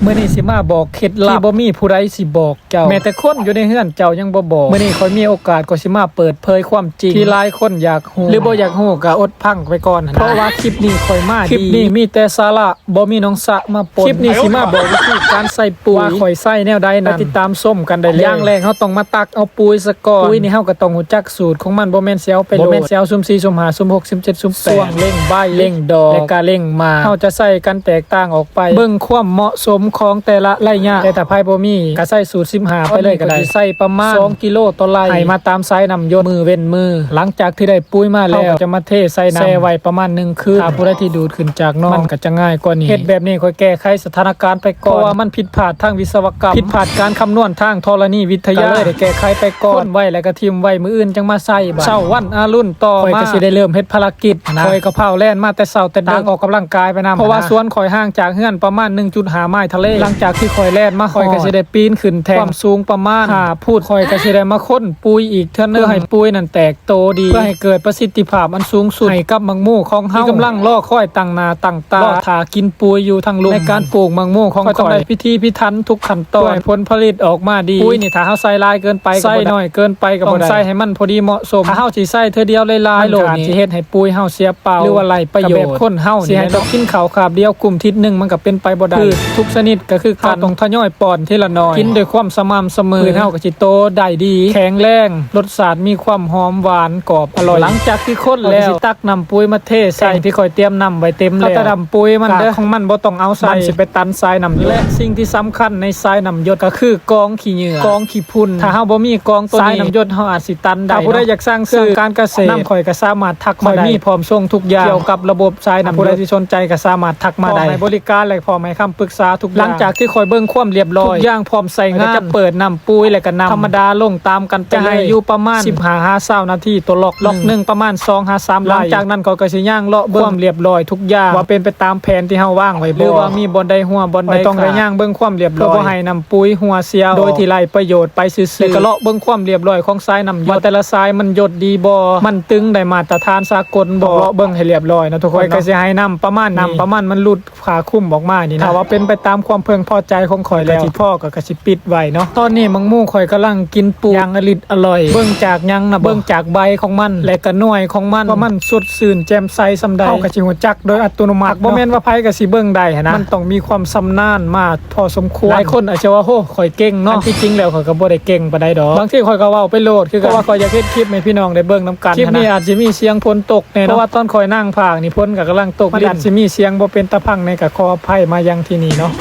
มื้อนี้สิมาบอกเคล็ดลับที่บ่มีผู้ใดสิบอกเจ้าแม้แต่คนอยู่ในเฮือนเจ้ายังบ่บอกมื้อนี้ข่อยมีโอกาสก็สิมาเปิดเผยความจริงที่หลายคนอยากฮู้หรือบ่อยากฮู้ก็อดพังไปก่อนเพราะว่าคลิปนี้ข่อยมาดีคลิปนี้มีแต่สาระบ่มีน้องสะมาปนคลิปนี้สิมาบอกวิธีการใส่ปุ๋ยว่าข่อยใส่แนวใดนั้นติดตามชมกันได้เลยอย่างแรกเฮาต้องมาตักเอาปุ๋ยซะก่อนปุ๋ยนี่เฮาก็ต้องรู้จักสูตรของมันบ่แม่นสิเอาไปโลดบ่แม่นสิเอาซุ่ม4ซุ่ม5ซุ่ม6ซุ่ม7ซุ่ม8ช่วงเร่งใบเร่งดอกและก็เร่งมาเฮาจะใส่กันแตกต่างออกไปเบิ่งความเหมาะสมของแต่ละไร่ยะแต่ถ้าไผบ่มีก็ใส่สูตร15ไปเลยก็ได้ใส่ประมาณ2กิโลต่อไร่ให้มาตามไซส์น้ำยศมือเว้นมือหลังจากที่ได้ปุ๋ยมาแล้วจะมาเทใส่น้ำแช่ไว้ประมาณ1คืนถ้าผู้ใดที่ดูดขึ้นจากน้องมันก็จะง่ายกว่านี้เฮ็ดแบบนี้ค่อยแก้ไขสถานการณ์ไปก่อนเพราะว่ามันผิดพลาดทางวิศวกรรมผิดพลาดการคำนวณทางธรณีวิทยาเลยได้แก้ไขไปก่อนไว้แล้วก็ทิ่มไว้มื้ออื่นจังมาใส่บัดเช้าวันอารุ่นต่อมาค่อยก็สิได้เริ่มเฮ็ดภารกิจค่อยก็เผาแล่นมาแต่เช้าแต่ดึกออกกำลังกายไปนำเพราะว่าสวนข่อยห่างจากเฮือนประมาณ 1.5 ไมล์ทะเลหลังจากที่ข่อยแล่นมาข่อยก็สิได้ปีนขึ้นแท่งความสูงประมาณ5ฟุตข่อยก็สิได้มาค้นปุ๋ยอีกเทื่อนึงเพื่อให้ปุ๋ยนั้นแตกโตดีเพื่อให้เกิดประสิทธิภาพอันสูงสุดให้กับมังมู่ของเฮาที่กำลังรอคอยตั้งหน้าตั้งตารอท่ากินปุ๋ยอยู่ทางลุ่มในการปลูกมังมู่ของข่อยต้องได้พิธีพิถันทุกขั้นตอนให้ผลผลิตออกมาดีปุ๋ยนี่ถ้าเฮาใส่หลายเกินไปก็บ่ได้ใส่น้อยเกินไปก็บ่ได้ต้องใส่ให้มันพอดีเหมาะสมถ้าเฮาสิใส่เทื่อเดียวหลายๆโลนี่สิเฮ็ดให้ปุ๋ยเฮาเสียเปล่าหรือว่าไร้ประโยชน์แบบคนเฮาสิให้ต้องกินข้าวคาบเดียวกลุ่มทิศนึงมันก็เป็นไปบ่ได้คือทุกชนิดก็คือการต้องทยอยป้อนทีละน้อยกินด้วยความสม่ำเสมอเฮาก็สิโตได้ดีแข็งแรงรสชาติมีความหอมหวานกรอบอร่อยหลังจากที่คนแล้วสิตักน้ำปุ๋ยมาเทใส่ที่ข่อยเตรียมน้ำไว้เต็มแล้วถ้าดำปุ๋ยมันเด้อของมันบ่ต้องเอาใส่สิไปตันทรายน้ำและสิ่งที่สำคัญในทรายน้ำหยดก็คือกองขี้เหงื่อกองขี้พุ่นถ้าเฮาบ่มีกองตัวนี้ทรายน้ำหยดเฮาอาจสิตันได้ถ้าผู้ใดอยากสร้างเครื่องการเกษตรน้ำข่อยก็สามารถทักมาได้มีพร้อมส่งทุกอย่างเกี่ยวกับระบบทรายน้ำผู้ใดที่สนใจก็สามารถทักมาได้ในบริการและพร้อมให้คำปรึกษาทุกอย่างหลังจากที่ข่อยเบิ่งความเรียบร้อยทุกอย่างพร้อมใส่งานจะเปิดน้ำปุ๋ยแล้วก็น้ำธรรมดาลงตามกันไปเลยอยู่ประมาณ15-20 นาทีตัวล็อกนึงประมาณ2-3หลังจากนั้นก็สิย่างเลาะเบิ่งความเรียบร้อยทุกอย่างว่าเป็นไปตามแผนที่เฮาวางไว้บ่หรือว่ามีบ่อนใดหัวบ่อนใดต้องได้ย่างเบิ่งความเรียบร้อยบ่ให้น้ำปุ๋ยหัวเสียโดยที่ไร้ประโยชน์ไปซื่อๆแล้วก็เลาะเบิ่งความเรียบร้อยของทรายน้ำหยดแต่ละทรายมันหยดดีบ่มันตึงได้มาตรฐานสากลบ่เลาะเบิ่งให้เรียบร้อยนะทุกคนก็สิให้น้ำประมาณมันหลุดขาคุ้มออกมานี่นะถ้าว่าเป็นไปตามความพึงพอใจของข่อยแล้วที่พ่อก็สิปิดไว้เนาะตอนนี้มังมู่ข่อยกำลังกินปูอย่างอร่อยเบิ่งจากหยังนะเบิ่งจากใบของมันและก็หน่วยของมันว่ามันสดชื่นแจ่มใสส่ำใดเฮาก็สิฮู้จักโดยอัตโนมัติบ่แม่นว่าไผก็สิเบิ่งได้หันนะมันต้องมีความชำนาญมาพอสมควรหลายคนอาจจะว่าโหข่อยเก่งเนาะที่จริงแล้วข่อยก็บ่ได้เก่งปานใดดอกบางทีข่อยก็เว้าไปโลดคือเพราะว่าข่อยอยากเฮ็ดคลิปให้พี่น้องได้เบิ่งนํกันคลิปนี้อาจสิมีเสียงฝนตกแน่เพราะว่าตอนข่อยนั่งพากนี่ฝนก็กำลังตกมันอาจสิมีเสียงบ่เป็นตะพังในก็ขออภัยมายังที่นี่เนาะ